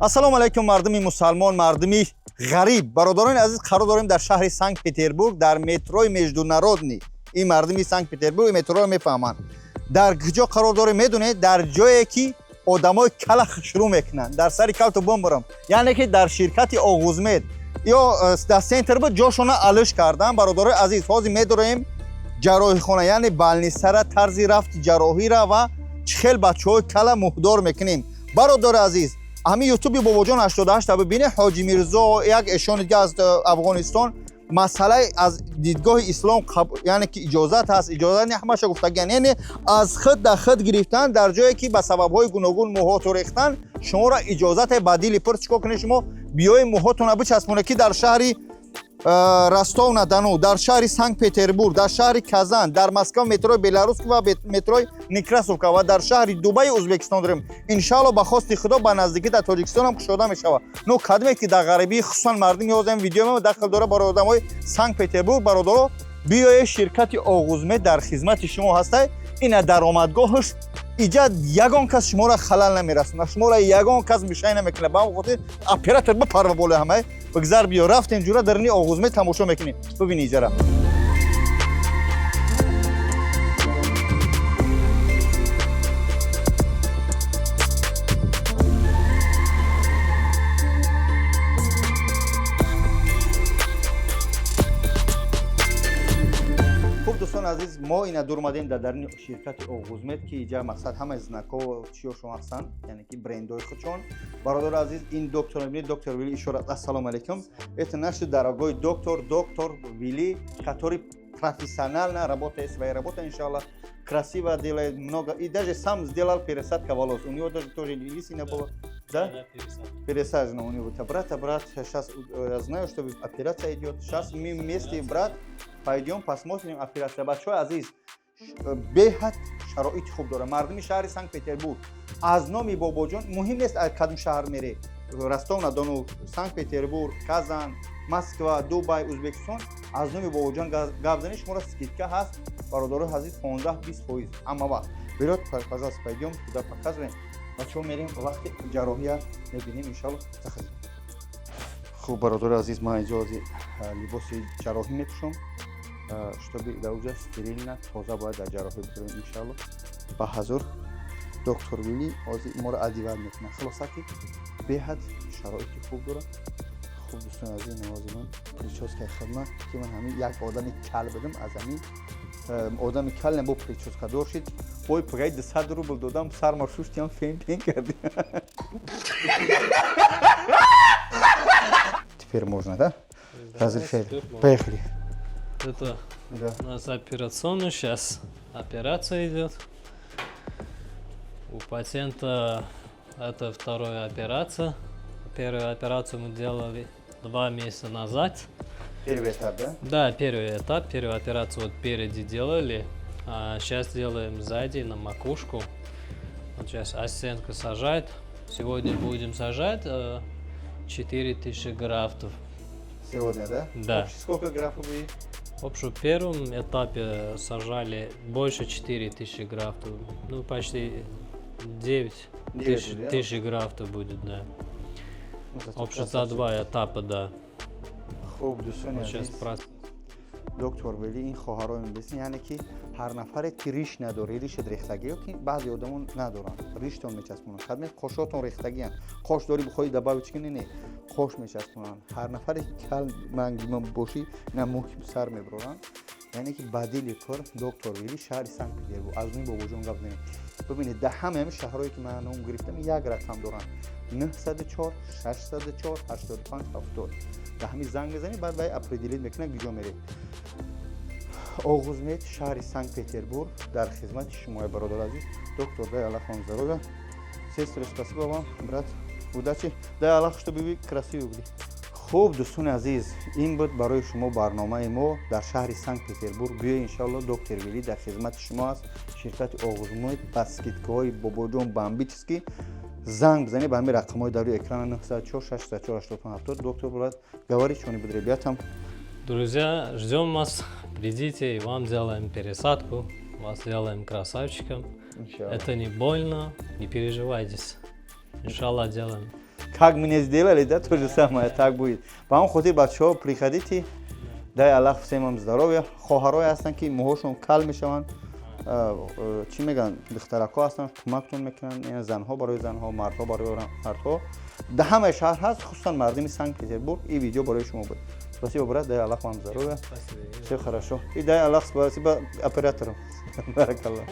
ассалому алайкум мардуми мусалмон, мардуми ғариб. Бародарони азиз, қарор дорем дар шаҳри Санкт-Петербург, дар метрои международни. ин мардуми Санкт-Петербург метроро мефаҳманд. Дар ҷо қарор дорем, медонед, дар ҷое ки одамои кала шурӯъ мекунанд. Дар сари калту бомбарам, яъне ки дар ширкати Оғузмед ё дар центр буд, ҷошона алиш кардан. Бародарои азиз, ҳозир медорем ҷарроҳихона, яъне балнисара тарзи рафти ҷарроҳира ва чӣ хел бачаҳои кала муҳдор мекунем. Бародари азиз, ҳамин ютуби бобоҷон 88 бибинед. Ҳоҷи Мирзо, як эшони дига аз Афғонистон, масъалаи аз дидгоҳи ислом, яъне ки иҷозат ҳаст, иҷозат не, ҳамаша гуфтагиан, яъне аз худ да худ гирифтан дар ҷое ки ба сабабҳои гуногун мӯҳото рехтан, шуморо иҷозате бадили пур чикор кунед, шумо биёед мӯҳотона бичаспонед ки дар шаҳри Ростов-на-Дону, дар шаҳри Санкт-Петербург, дар шаҳри Казан, дар Москва метрои Белорусска ва метрои Некрасовка ва дар шаҳри Дубаи Узбекистон дорем. Иншалло ба хости Худо ба наздикӣ дар Тоҷикистон ҳам кушода мешавад. Ну кадоме ки дар ғарибӣ, хусусан мардуми ҳозир видео мема дахл дора барои одамои Санкт-Петербург. Бародаро, биёед ширкати Оғузмед дар хизмати шумо ҳастай. Ина даромадгоҳаш иҷа ягон кас шуморо халал намерасонад, шуморо ягон кас бишай намекунад. Ба ҳамин хотир оператор бипарва боле ҳамаи бигзар биё, рафтем ҷура дар ини Оғузмед тамошо мекунем. бибини иҷара. дӯстон азиз, мо ина дур омадем дар дарини ширкати Оғузмед ки иҷа мақсад ҳамаи знакҳо чиёшон ҳастанд, яъне ки брендҳои худшон. Бародари азиз, ин доктор мебинед, доктор Вили Ишорат. Ассалому алайкум. Это наш дорогой доктор Вили, который профессионально работает своей работой, иншаллах, красиво делает много. И даже сам сделал пересадку волос. У него даже тоже лысина была. Да? Пересажена у него. Брат, сейчас я знаю, что операция идет. Сейчас мы вместе, брат, пойдем посмотрим операцию. Большой азиз, беҳад шароити хуб дора. Мардуми шаҳри Санкт-Петербург, аз номи бобоҷон муҳим нест кадом шаҳр мере. Ростов-на-Дону, Санкт-Петербург, Казан, Москва, Дубай, Узбекистон, аз номи бобоҷон гап занед, шуморо скидка ҳаст. Бародари азиз, 15-20%. Ҳама вақт. Вперед, пожалуйста, пойдем туда показываем. Бачаҳо мерем, вақти ҷарроҳия мебинем, иншаллоҳ. Хуб, бародари азиз, ман иҷози либоси ҷарроҳӣ мепӯшам, чтобы даӯҷа стерилна тоза бояд дар ҷарроҳӣ битавонем, иншаллоҳ. Ба ҳазур доктор Вили ҳозир моро адиват мекунад. Хулоса ки беҳад шароити хуб дорад. Хуб дӯстон азиз, навозимон прическаи хидмат ки ман ҳамин як одами кал будам, аз ҳамин одами кал бо прическадор шид. Ой, погоди, 100 рубл додам, сарма шуштиам, фен карди. Теперь можно, да? Разрешать. Поехали. Это у нас операционный, сейчас операция идет. У пациента это вторая операция. Первую операцию мы делали 2 месяца назад. Первый этап, да? Да, первый этап. Первую операцию вот впереди делали, а сейчас делаем сзади на макушку. Вот сейчас ассистентка сажает. Сегодня будем сажать 4000 графтов. Сегодня, да? Да. Сколько графов будет? В общем, в первом этапе сажали больше 4000 графтов. Ну, почти 9 тысяч графтов будет, да. В общем, за 2 этапа, да. Хуб, дӯстон Вот сейчас азиз, доктор Вили, ин хоҳаро мебинед, яъне ки ҳар нафаре ки риш надори, риши рехтагӣ, ё ки баъзе одамон надоранд, риштон мечаспонанд. Хадмет қошотон рехтагианд. Қош дори бихоҳӣ дабавич кунӣ, не, қош мечаспонанд. ҳар нафаре кал мангима бошӣ, ина муҳким сар мебароранд. яъне ки бадили пур доктор Вили, шаҳри Санкт-Петербург, аз нои бобоҷон гап занем. бибинед, дар ҳамаи шаҳрҳое ки ман ном гирифтам, як рақам доранд: 904 604 85 70. дар ҳамин занг мезанед, баъд вай определит мекунад киҷо меред. Оғузмед, шаҳри Санкт-Петербург, дар хизмати шумо, бародар азиз. Доктор, дай Аллах вам здоровья. Сестра, спасибо вам, брат. Удачи. Дай Аллах, чтобы вы красивы были. Хуб, дӯстони азиз, ин буд барои шумо барномаи мо дар шаҳри Санкт-Петербург. биё, иншаллоҳ, доктор Вили дар хизмати шумо аст. Ширкати Оғузмед ба скидкаҳои бобоҷон бомбически занг бизанед ба ҳамин рақамҳои дар рӯи экрана 904 604 85 70. Доктор, брат, говори, что-нибудь ребятам. Друзья, ждем вас. Придите, и вам делаем пересадку. Вас делаем красавчиком. Иншаллах. Это не больно, не переживайтесь. Иншаллах делаем. как мы не сделали, да, то же самое, так будет. По моему хотите, бачо, приходите, дай Аллах всем вам здоровья. Хохарой هستن که موهاشون کل میشون چی میگن دخترکا هستن کمکتون میکنن یعنی زنها برای زنها مردها برای مردها ده همه شهر هست خصوصا مردم سنت پتربورگ این ویدیو برای شما بود спасибо брат дай Аллах вам здоровья все хорошо и дай Аллах спасибо оператору баракаллах